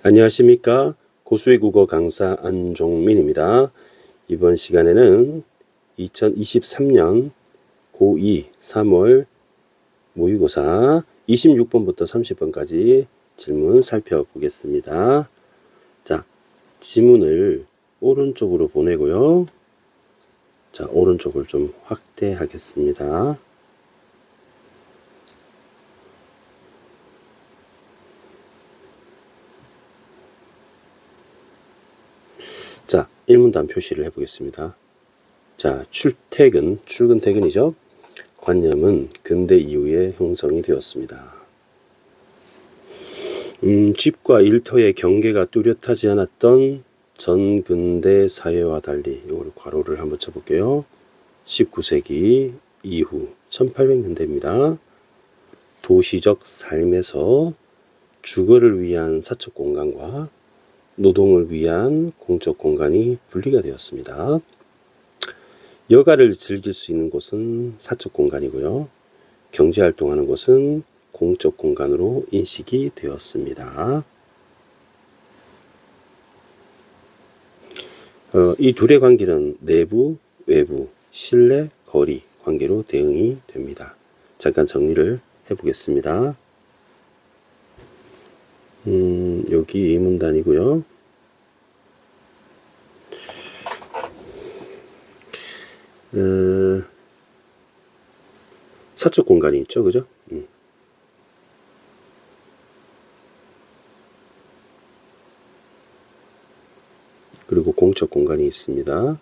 안녕하십니까. 고수의 국어 강사 안종민입니다. 이번 시간에는 2023년 고2 3월 모의고사 26번부터 30번까지 질문 살펴보겠습니다. 자, 지문을 오른쪽으로 보내고요. 자, 오른쪽을 좀 확대하겠습니다. 자, 1문단 표시를 해보겠습니다. 자, 출퇴근, 출근 퇴근이죠. 관념은 근대 이후에 형성이 되었습니다. 집과 일터의 경계가 뚜렷하지 않았던 전근대 사회와 달리, 이걸 괄호를 한번 쳐볼게요. 19세기 이후 1800년대입니다. 도시적 삶에서 주거를 위한 사적 공간과 노동을 위한 공적 공간이 분리가 되었습니다. 여가를 즐길 수 있는 곳은 사적 공간이고요. 경제활동하는 곳은 공적 공간으로 인식이 되었습니다. 이 둘의 관계는 내부, 외부, 실내, 거리 관계로 대응이 됩니다. 잠깐 정리를 해보겠습니다. 여기 이 문단이고요. 사적 공간이 있죠, 그죠? 그리고 공적 공간이 있습니다.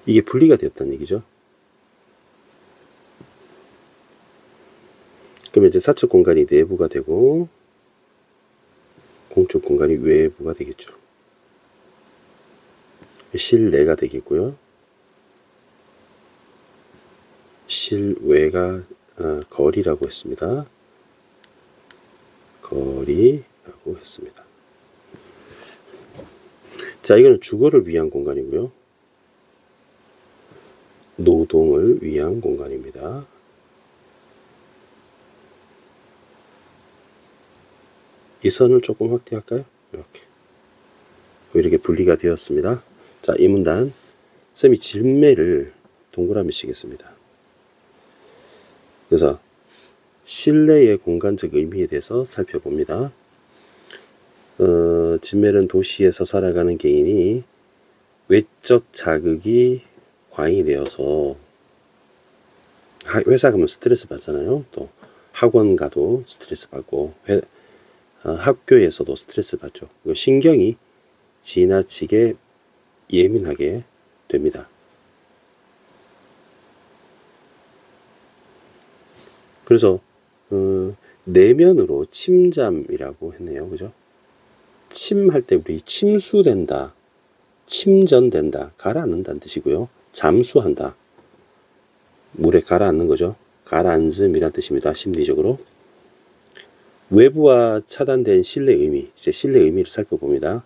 이게 분리가 되었다는 얘기죠. 그러면 이제 사적 공간이 내부가 되고 공적 공간이 외부가 되겠죠. 실내가 되겠고요. 실외가 거리라고 했습니다. 거리라고 했습니다. 자, 이거는 주거를 위한 공간이고요. 노동을 위한 공간입니다. 이 선을 조금 확대할까요? 이렇게 분리가 되었습니다. 자, 이 문단 쌤이 질매를 동그라미 치겠습니다. 그래서 실내의 공간적 의미에 대해서 살펴봅니다. 질매는 도시에서 살아가는 개인이 외적 자극이 과잉이 되어서 회사 가면 스트레스 받잖아요. 또 학원 가도 스트레스 받고 학교에서도 스트레스 받죠. 신경이 지나치게 예민하게 됩니다. 그래서 내면으로 침잠이라고 했네요. 그죠? 침할 때 우리 침수된다, 침전된다, 가라앉는다는 뜻이고요. 잠수한다, 물에 가라앉는 거죠. 가라앉음이란 뜻입니다. 심리적으로. 외부와 차단된 실내 의미, 이제 실내 의미를 살펴봅니다.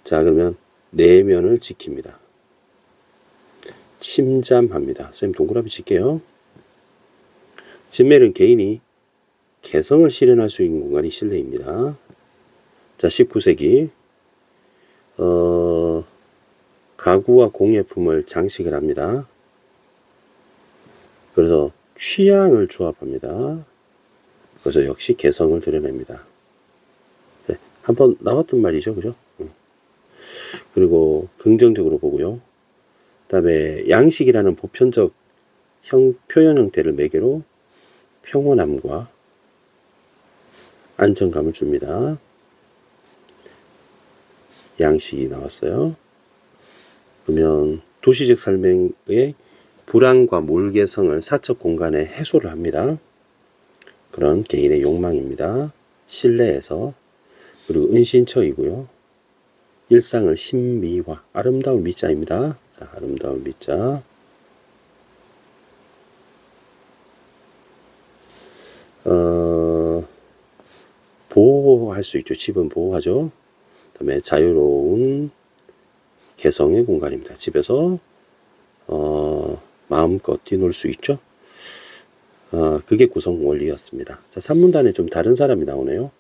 자, 그러면 내면을 지킵니다. 침잠합니다. 쌤 동그라미 칠게요. 질매는 개인이 개성을 실현할 수 있는 공간이 실내입니다. 자, 19세기 가구와 공예품을 장식을 합니다. 그래서 취향을 조합합니다. 그래서 역시 개성을 드러냅니다. 네, 한번 나왔던 말이죠, 그죠? 그리고 긍정적으로 보고요. 그 다음에 양식이라는 보편적 표현 형태를 매개로 평온함과 안정감을 줍니다. 양식이 나왔어요. 그러면 도시적 삶의 불안과 몰개성을 사적 공간에 해소를 합니다. 그런 개인의 욕망입니다. 실내에서. 그리고 은신처이고요. 일상을 신미화, 아름다운 미자입니다. 자, 아름다운 미자. 보호할 수 있죠. 집은 보호하죠. 그 다음에 자유로운 개성의 공간입니다. 집에서 마음껏 뛰놀 수 있죠. 그게 구성 원리였습니다. 자, 3문단에 좀 다른 사람이 나오네요.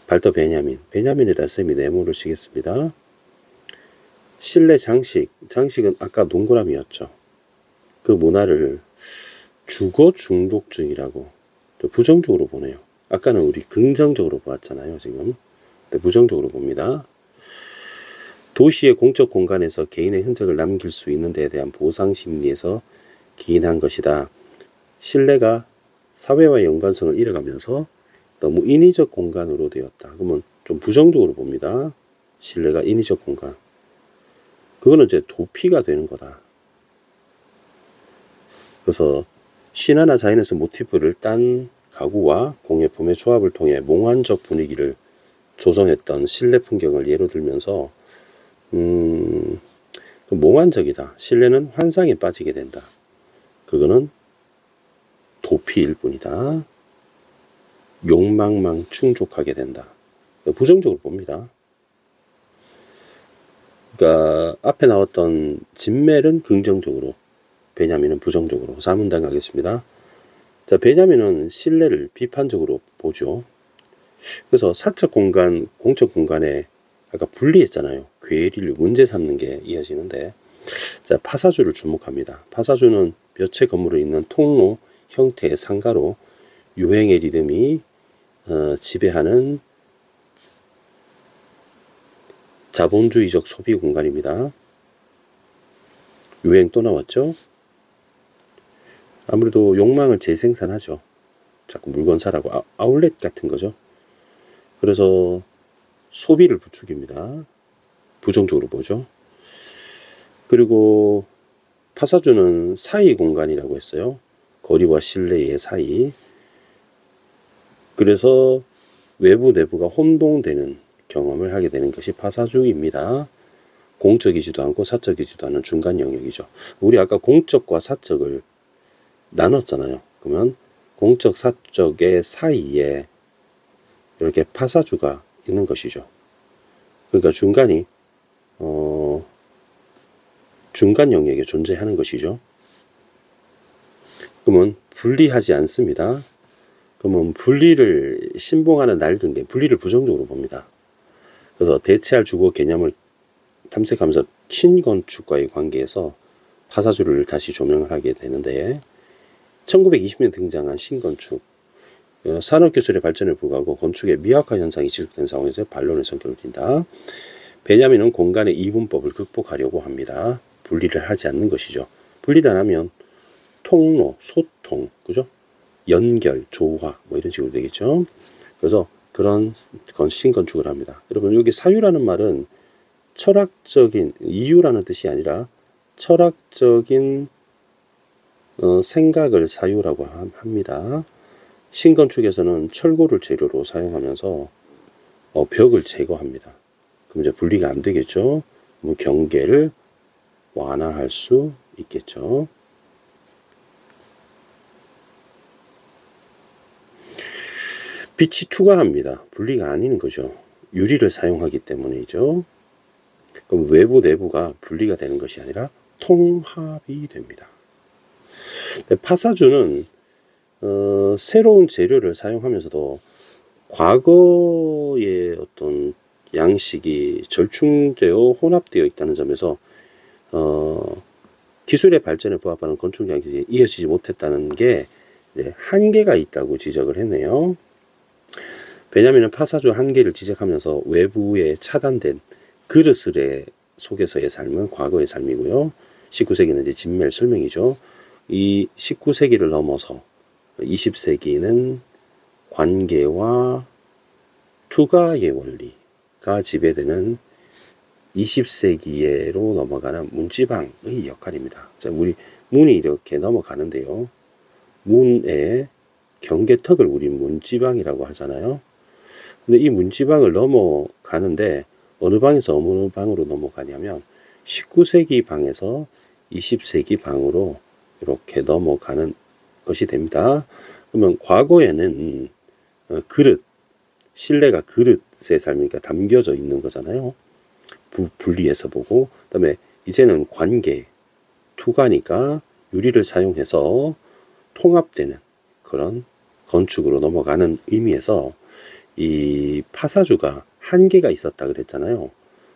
발터 베냐민. 베냐민에다 쌤이 네모를 치겠습니다. 실내 장식. 장식은 아까 동그라미였죠. 그 문화를 주거 중독증이라고 부정적으로 보네요. 아까는 우리 긍정적으로 보았잖아요. 지금. 근데 부정적으로 봅니다. 도시의 공적 공간에서 개인의 흔적을 남길 수 있는 데에 대한 보상 심리에서 기인한 것이다. 실내가 사회와의 연관성을 잃어가면서 너무 인위적 공간으로 되었다. 그러면 좀 부정적으로 봅니다. 실내가 인위적 공간. 그거는 이제 도피가 되는 거다. 그래서 신화나 자연에서 모티프를 딴 가구와 공예품의 조합을 통해 몽환적 분위기를 조성했던 실내 풍경을 예로 들면서 몽환적이다. 실내는 환상에 빠지게 된다. 그거는 도피일 뿐이다. 욕망만 충족하게 된다. 부정적으로 봅니다. 그러니까 앞에 나왔던 진멜은 긍정적으로, 베냐민은 부정적으로. 4문단 가겠습니다. 자, 베냐민은 실내를 비판적으로 보죠. 그래서 사적 공간, 공적 공간에 아까 분리했잖아요. 괴리를 문제 삼는 게 이어지는데, 자, 파사주를 주목합니다. 파사주는 몇 채 건물을 잇는 통로 형태의 상가로 유행의 리듬이 지배하는 자본주의적 소비 공간입니다. 유행 또 나왔죠? 아무래도 욕망을 재생산하죠. 자꾸 물건 사라고. 아울렛 같은 거죠. 그래서 소비를 부추깁니다. 부정적으로 보죠. 그리고 파사주는 사이 공간이라고 했어요. 거리와 실내의 사이. 그래서 외부 내부가 혼동되는 경험을 하게 되는 것이 파사주입니다. 공적이지도 않고 사적이지도 않은 중간 영역이죠. 우리 아까 공적과 사적을 나눴잖아요. 그러면 공적 사적의 사이에 이렇게 파사주가 있는 것이죠. 그러니까 중간이 중간 영역에 존재하는 것이죠. 그러면 분리하지 않습니다. 그러면 분리를 신봉하는 날든 게 분리를 부정적으로 봅니다. 그래서 대체할 주거 개념을 탐색하면서 신건축과의 관계에서 파사주를 다시 조명을 하게 되는데, 1920년 등장한 신건축, 산업기술의 발전에 불구하고 건축의 미약화 현상이 지속된 상황에서 반론의 성격을 띈다. 베냐민은 공간의 이분법을 극복하려고 합니다. 분리를 하지 않는 것이죠. 분리를 안 하면 통로, 소통, 그죠? 연결, 조화, 뭐 이런 식으로 되겠죠. 그래서 그런 신건축을 합니다. 여러분, 여기 사유라는 말은 철학적인 이유라는 뜻이 아니라 철학적인 생각을 사유라고 합니다. 신건축에서는 철골을 재료로 사용하면서 벽을 제거합니다. 그럼 이제 분리가 안 되겠죠. 그럼 경계를 완화할 수 있겠죠. 빛이 투과합니다. 분리가 아닌 거죠. 유리를 사용하기 때문이죠. 그럼 외부 내부가 분리가 되는 것이 아니라 통합이 됩니다. 파사주는 새로운 재료를 사용하면서도 과거의 어떤 양식이 절충되어 혼합되어 있다는 점에서 기술의 발전에 부합하는 건축 양식이 이어지지 못했다는 게 한계가 있다고 지적을 했네요. 베냐민은 파사주 한계를 지적하면서 외부에 차단된 그르스레 속에서의 삶은 과거의 삶이고요. 19세기는 이제 진멜 설명이죠. 이 19세기를 넘어서 20세기는 관계와 투과의 원리가 지배되는 20세기로 넘어가는 문지방의 역할입니다. 자, 우리 문이 이렇게 넘어가는데요. 문의 경계턱을 우리 문지방이라고 하잖아요. 근데 이 문지방을 넘어가는데 어느 방에서 어느 방으로 넘어가냐면 19세기 방에서 20세기 방으로 이렇게 넘어가는 것이 됩니다. 그러면 과거에는 그릇, 실내가 그릇의 삶이니까 담겨져 있는 거잖아요. 분리해서 보고, 그 다음에 이제는 관계, 투가니까 유리를 사용해서 통합되는 그런 건축으로 넘어가는 의미에서 이 파사주가 한계가 있었다 그랬잖아요.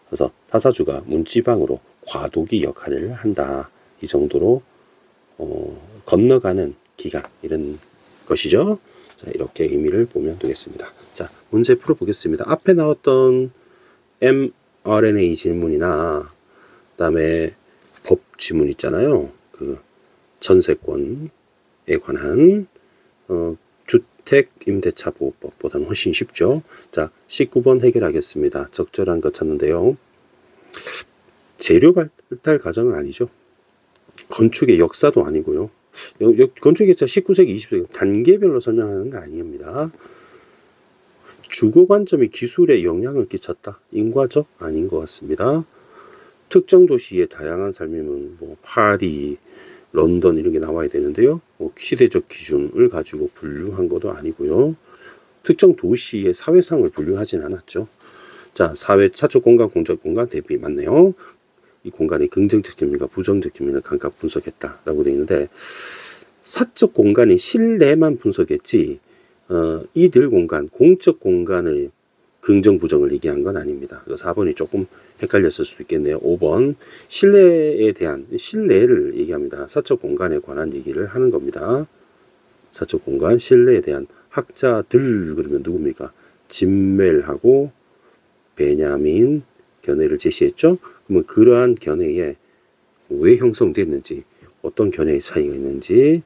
그래서 파사주가 문지방으로 과도기 역할을 한다. 이 정도로 건너가는 기간 이런 것이죠. 자, 이렇게 의미를 보면 되겠습니다. 자, 문제 풀어보겠습니다. 앞에 나왔던 mRNA 질문이나 그다음에 법 지문 있잖아요. 그 전세권에 관한 주택 임대차 보호법보다는 훨씬 쉽죠. 자, 19번 해결하겠습니다. 적절한 거 찾는데요. 재료 발달 과정은 아니죠. 건축의 역사도 아니고요. 건축의 역사 19세기, 20세기 단계별로 설명하는 거 아닙니다. 주거 관점이 기술에 영향을 끼쳤다. 인과적 아닌 것 같습니다. 특정 도시의 다양한 삶이면 뭐 파리, 런던 이런 게 나와야 되는데요. 시대적 기준을 가지고 분류한 것도 아니고요. 특정 도시의 사회상을 분류하진 않았죠. 자, 사회 사적 공간, 공적 공간 대비 맞네요. 이 공간의 긍정적 측면과 부정적 측면을 각각 분석했다라고 되어 있는데 사적 공간의 실내만 분석했지 이들 공간, 공적 공간의 긍정 부정을 얘기한 건 아닙니다. 그래서 4번이 조금 헷갈렸을 수 있겠네요. 5번 실내에 대한 실내를 얘기합니다. 사적 공간에 관한 얘기를 하는 겁니다. 사적 공간, 실내에 대한 학자들 그러면 누굽니까? 짐멜하고 베냐민 견해를 제시했죠. 그러면 그러한 견해에 왜 형성됐는지 어떤 견해의 차이가 있는지를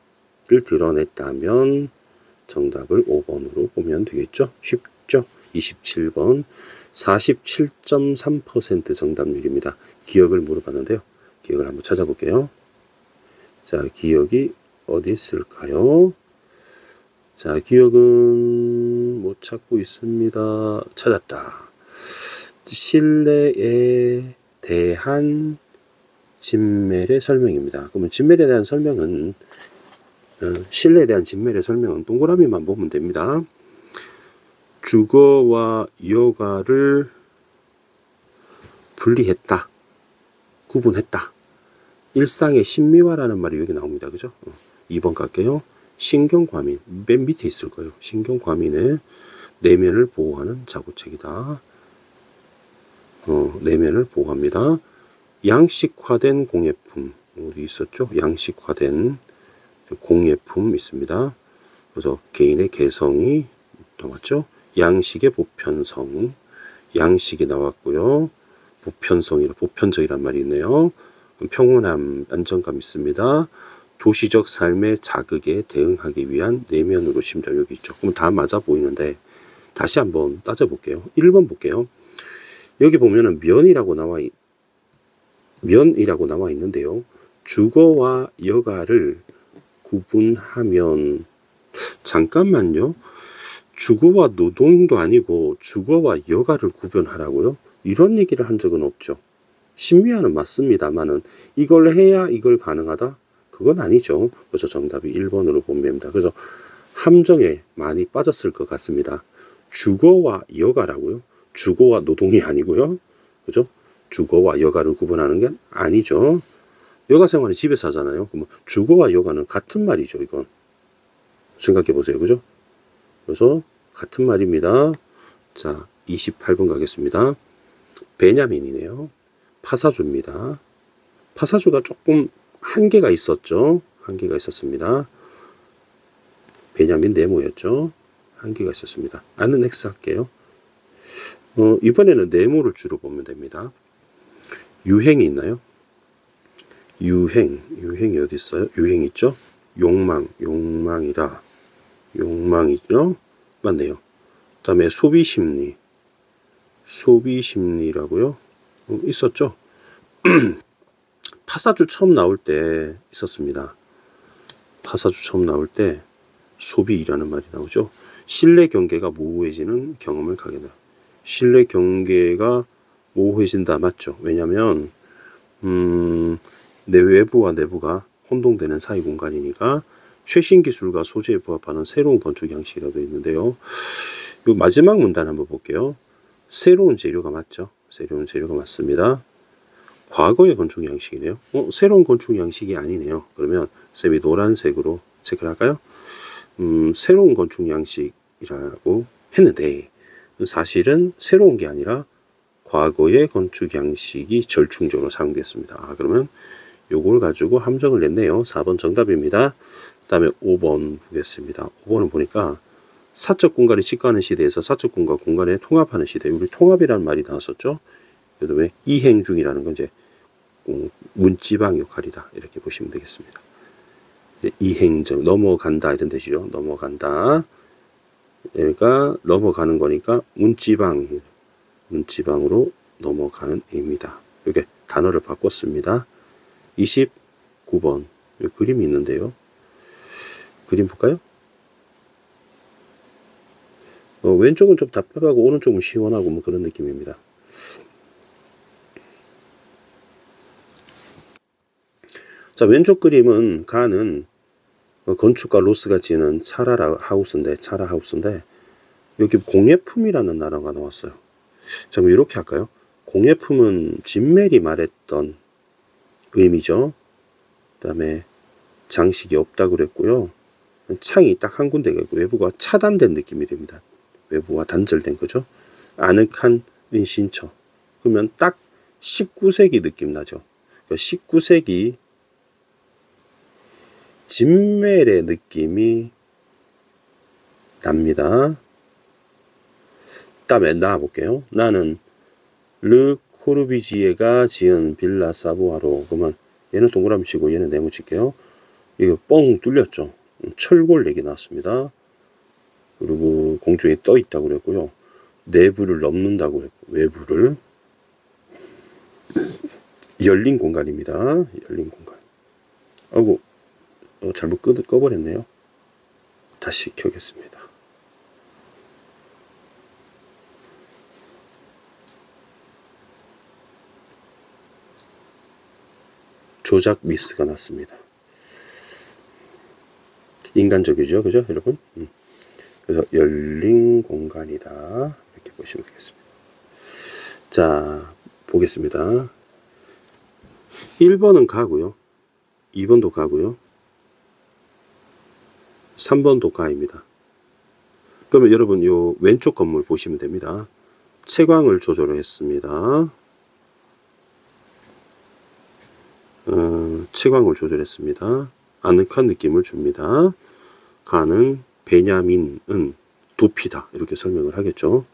드러냈다면 정답을 5번으로 보면 되겠죠. 쉽죠. 27번 47.3% 정답률입니다. 기억을 물어봤는데요. 기억을 한번 찾아볼게요. 자, 기억이 어디 있을까요? 자, 기억은 못 찾고 있습니다. 찾았다. 신뢰에 대한 진멜의 설명입니다. 그러면 진멜에 대한 설명은 신뢰에 대한 진멜의 설명은 동그라미만 보면 됩니다. 주거와 여가를 분리했다. 구분했다. 일상의 신미화라는 말이 여기 나옵니다. 그죠? 2번 갈게요. 신경과민. 맨 밑에 있을 거예요. 신경과민의 내면을 보호하는 자구책이다. 내면을 보호합니다. 양식화된 공예품. 어디 있었죠? 양식화된 공예품 있습니다. 그래서 개인의 개성이 나왔죠? 양식의 보편성. 양식이 나왔고요. 보편적이란 말이 있네요. 평온함, 안정감 있습니다. 도시적 삶의 자극에 대응하기 위한 내면으로 심장 여기 있죠. 그럼 다 맞아 보이는데 다시 한번 따져볼게요. 1번 볼게요. 여기 보면은 면이라고 나와 있는데요. 주거와 여가를 구분하면 잠깐만요. 주거와 노동도 아니고 주거와 여가를 구분하라고요? 이런 얘기를 한 적은 없죠. 신미화는 맞습니다만은 이걸 해야 이걸 가능하다? 그건 아니죠. 그래서 정답이 1번으로 보면 됩니다. 그래서 함정에 많이 빠졌을 것 같습니다. 주거와 여가라고요? 주거와 노동이 아니고요. 그죠? 주거와 여가를 구분하는 게 아니죠. 여가 생활은 집에서 하잖아요. 그러면 주거와 여가는 같은 말이죠. 이건. 생각해 보세요. 그죠? 그래서 같은 말입니다. 자, 28번 가겠습니다. 베냐민이네요. 파사주입니다. 파사주가 조금 한계가 있었죠. 한계가 있었습니다. 베냐민 네모였죠. 한계가 있었습니다. 아는 X 할게요. 이번에는 네모를 주로 보면 됩니다. 유행이 있나요? 유행이 어디 있어요? 유행 있죠? 욕망이라. 욕망이죠? 맞네요. 그 다음에 소비심리라고요? 있었죠? 파사주 처음 나올 때 있었습니다. 파사주 처음 나올 때 소비라는 말이 나오죠. 신뢰 경계가 모호해지는 경험을 가게 돼요. 신뢰 경계가 모호해진다 맞죠? 왜냐면 내 외부와 내부가 혼동되는 사이 공간이니까 최신 기술과 소재에 부합하는 새로운 건축 양식이라고 있는데요. 요 마지막 문단 한번 볼게요. 새로운 재료가 맞죠? 새로운 재료가 맞습니다. 과거의 건축 양식이네요. 새로운 건축 양식이 아니네요. 그러면 쌤이 노란색으로 체크를 할까요? 새로운 건축 양식이라고 했는데 사실은 새로운 게 아니라 과거의 건축 양식이 절충적으로 사용됐습니다. 그러면 요걸 가지고 함정을 냈네요. 4번 정답입니다. 그 다음에 5번 보겠습니다. 5번은 보니까 사적 공간이 직거하는 시대에서 사적 공간 공간에 통합하는 시대. 우리 통합이라는 말이 나왔었죠. 그다음에 이행 중이라는 건 이제 문지방 역할이다. 이렇게 보시면 되겠습니다. 이행적 넘어간다 이런 뜻이죠. 넘어간다. 그러니까 넘어가는 거니까 문지방으로 넘어가는 의미다. 이렇게 단어를 바꿨습니다. 29번 그림이 있는데요. 그림 볼까요? 왼쪽은 좀 답답하고 오른쪽은 시원하고 뭐 그런 느낌입니다. 자, 왼쪽 그림은 가는 건축가 로스가 지은 차라 하우스인데 여기 공예품이라는 단어가 나왔어요. 자, 그럼 이렇게 할까요? 공예품은 진멜이 말했던 의미죠. 그 다음에 장식이 없다고 그랬고요. 창이 딱 한 군데가 있고 외부가 차단된 느낌이 됩니다. 외부가 단절된 거죠. 아늑한 은신처. 그러면 딱 19세기 느낌 나죠. 그러니까 19세기 진멜의 느낌이 납니다. 다음에 나와볼게요. 나는 르 코르비지에가 지은 빌라 사부아로. 그러면 얘는 동그라미 치고 얘는 네모 칠게요. 이거 뻥 뚫렸죠. 철골 얘기 나왔습니다. 그리고 공중에 떠 있다고 그랬고요. 내부를 넘는다고 그랬고 외부를 열린 공간입니다. 열린 공간. 아이고 잘못 꺼버렸네요. 다시 켜겠습니다. 조작 미스가 났습니다. 인간적이죠, 그죠, 여러분? 그래서 열린 공간이다 이렇게 보시면 되겠습니다. 자, 보겠습니다. 1번은 가고요. 2번도 가고요. 3번도 가입니다. 그러면 여러분 요 왼쪽 건물 보시면 됩니다. 채광을 조절을 했습니다. 채광을 조절했습니다. 아늑한 느낌을 줍니다. 가는 베냐민은 도피다 이렇게 설명을 하겠죠.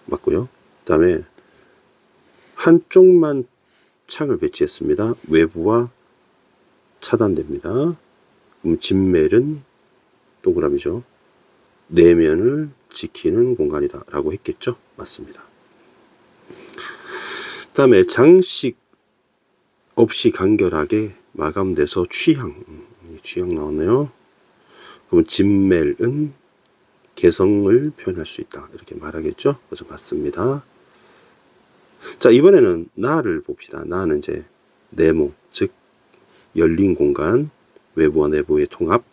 맞고요. 그 다음에 한쪽만 창을 배치했습니다. 외부와 차단됩니다. 그럼 진멜은 동그라미죠. 내면을 지키는 공간이다 라고 했겠죠. 맞습니다. 그 다음에 장식 없이 간결하게 마감돼서 취향 나왔네요. 그러면 진멜은 개성을 표현할 수 있다 이렇게 말하겠죠. 그래서 맞습니다. 자, 이번에는 나를 봅시다. 나는 이제 네모, 즉 열린 공간, 외부와 내부의 통합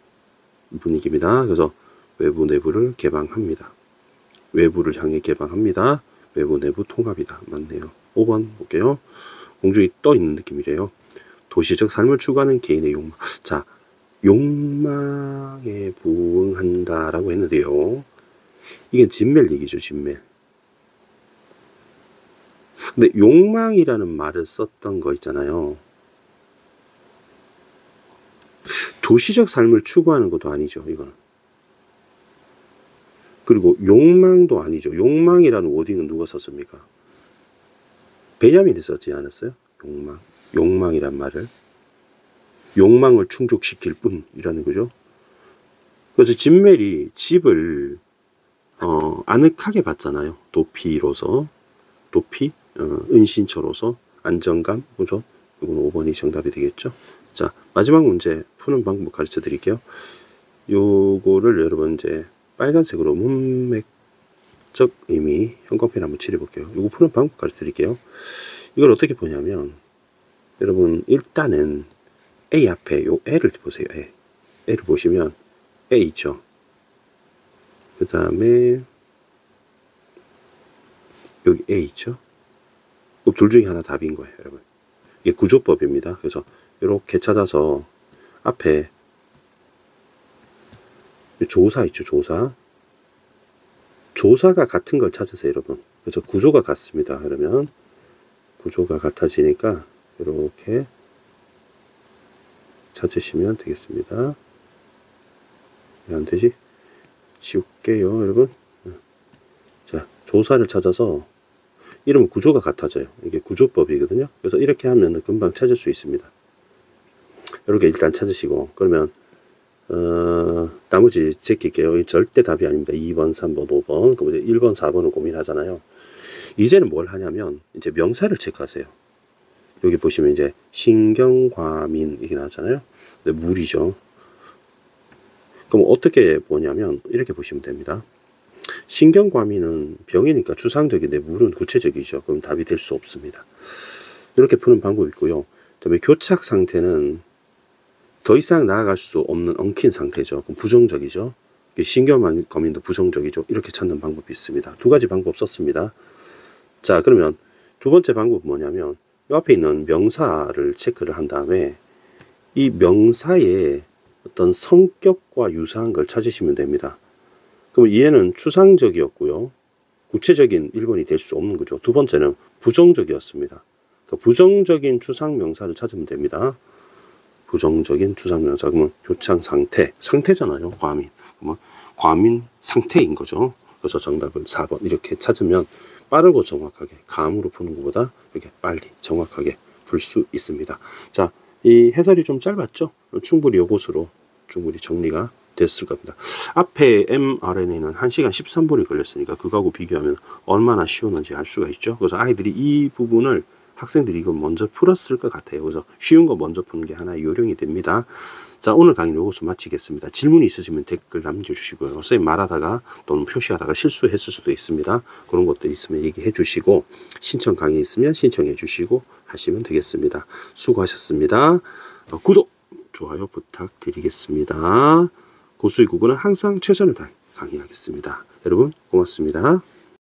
분위기입니다. 그래서 외부 내부를 개방합니다. 외부를 향해 개방합니다. 외부 내부 통합이다. 맞네요. 5번 볼게요. 공중이 떠 있는 느낌이래요. 도시적 삶을 추구하는 개인의 욕망. 자, 욕망에 부응한다라고 했는데요. 이게 진멜 얘기죠, 진멜. 근데 욕망이라는 말을 썼던 거 있잖아요. 도시적 삶을 추구하는 것도 아니죠, 이거는. 그리고 욕망도 아니죠. 욕망이라는 워딩은 누가 썼습니까? 베냐민이 썼지 않았어요? 욕망이란 말을. 욕망을 충족시킬 뿐이라는 거죠. 그래서 진멜이 집을 아늑하게 봤잖아요. 도피로서. 도피, 은신처로서 안정감, 그죠? 이건 5번이 정답이 되겠죠. 자, 마지막 문제 푸는 방법 가르쳐 드릴게요. 요거를 여러분 이제 빨간색으로 문맥적 의미 형광펜 한번 칠해 볼게요. 요거 푸는 방법 가르쳐 드릴게요. 이걸 어떻게 보냐면 여러분 일단은 A 앞에 요 L을 보세요. L을 보시면 A 있죠. 그 다음에 여기 A 있죠. 둘 중에 하나 답인 거예요, 여러분. 이게 구조법입니다. 그래서 이렇게 찾아서 앞에 조사 있죠, 조사. 조사가 같은 걸 찾으세요, 여러분. 그래서 구조가 같습니다. 그러면 구조가 같아지니까 이렇게 찾으시면 되겠습니다. 왜 안 되지? 지울게요, 여러분. 자, 조사를 찾아서 이러면 구조가 같아져요. 이게 구조법이거든요. 그래서 이렇게 하면 금방 찾을 수 있습니다. 이렇게 일단 찾으시고, 그러면 나머지 제낄게요. 절대 답이 아닙니다. 2번, 3번, 5번, 그럼 이제 1번, 4번을 고민하잖아요. 이제는 뭘 하냐면, 이제 명사를 체크하세요. 여기 보시면 이제 신경과민 이게 나왔잖아요. 근데 물이죠. 그럼 어떻게 보냐면 이렇게 보시면 됩니다. 신경과민은 병이니까 추상적인데 물은 구체적이죠. 그럼 답이 될 수 없습니다. 이렇게 푸는 방법이 있고요. 그다음에 교착 상태는 더 이상 나아갈 수 없는 엉킨 상태죠. 그럼 부정적이죠. 신경과민도 부정적이죠. 이렇게 찾는 방법이 있습니다. 두 가지 방법 썼습니다. 자, 그러면 두 번째 방법은 뭐냐면 이 앞에 있는 명사를 체크를 한 다음에 이 명사의 어떤 성격과 유사한 걸 찾으시면 됩니다. 그럼 얘는 추상적이었고요. 구체적인 1번이 될 수 없는 거죠. 두 번째는 부정적이었습니다. 그러니까 부정적인 추상명사를 찾으면 됩니다. 부정적인 추상명사. 그러면 교착 상태. 상태잖아요. 과민. 그러면 과민 상태인 거죠. 그래서 정답은 4번. 이렇게 찾으면 빠르고 정확하게 감으로 푸는 것보다 이렇게 빨리 정확하게 풀 수 있습니다. 자, 이 해설이 좀 짧았죠? 충분히 요것으로 충분히 정리가 됐을 겁니다. 앞에 mRNA는 1시간 13분이 걸렸으니까 그거하고 비교하면 얼마나 쉬웠는지 알 수가 있죠. 그래서 아이들이 이 부분을 학생들이 이거 먼저 풀었을 것 같아요. 그래서 쉬운 거 먼저 푸는 게 하나의 요령이 됩니다. 자, 오늘 강의는 이것으로 마치겠습니다. 질문이 있으시면 댓글 남겨주시고요. 선생님 말하다가 또는 표시하다가 실수했을 수도 있습니다. 그런 것도 있으면 얘기해 주시고 신청 강의 있으면 신청해 주시고 하시면 되겠습니다. 수고하셨습니다. 구독, 좋아요 부탁드리겠습니다. 고수의 국어는 항상 최선을 다해 강의하겠습니다. 여러분 고맙습니다.